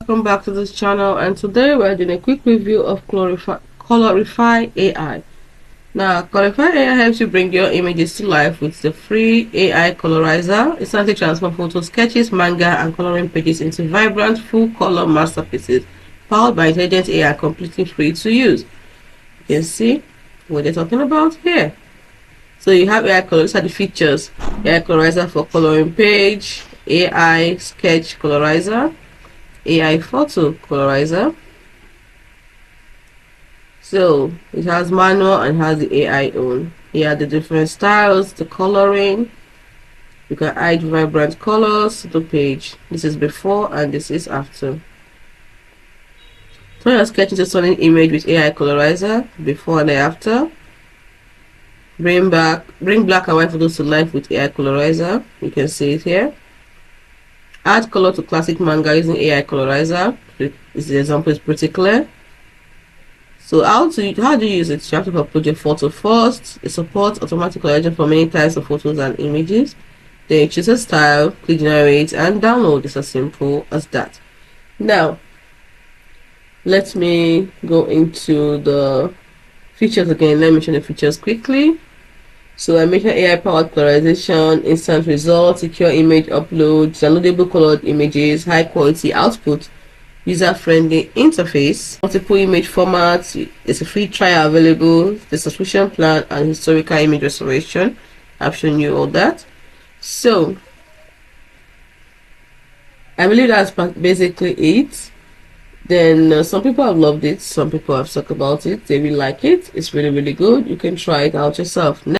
Welcome back to this channel, and today we're doing a quick review of Colorify AI. Now, Colorify AI helps you bring your images to life with the free AI colorizer. Instantly transform photo sketches, manga, and coloring pages into vibrant, full-color masterpieces powered by intelligent AI, completely free to use. You can see what they're talking about here. So you have AI color. These are the features: AI colorizer for coloring page, AI sketch colorizer, AI photo colorizer. So it has manual and has the AI own. Here are the different styles, the coloring. You can add vibrant colors to the page. This is before and this is after. So you're sketching a stunning image with AI colorizer, before and after. Bring black and white photos to life with AI colorizer. You can see it here. Add color to classic manga using AI colorizer. This example is pretty clear. So how do you use it? You have to upload your photo first. It supports automatic colorization for many types of photos and images. Then you choose a style, click generate, and download. It's as simple as that. Now, let me go into the features again. Let me show the features quickly. So I mentioned AI powered colorization, instant results, secure image upload, downloadable colored images, high quality output, user-friendly interface, multiple image formats. There's a free trial available, the subscription plan, and historical image restoration. I've shown you all that. So I believe that's basically it. Then some people have loved it, some people have talked about it, they really like it. It's really good. You can try it out yourself.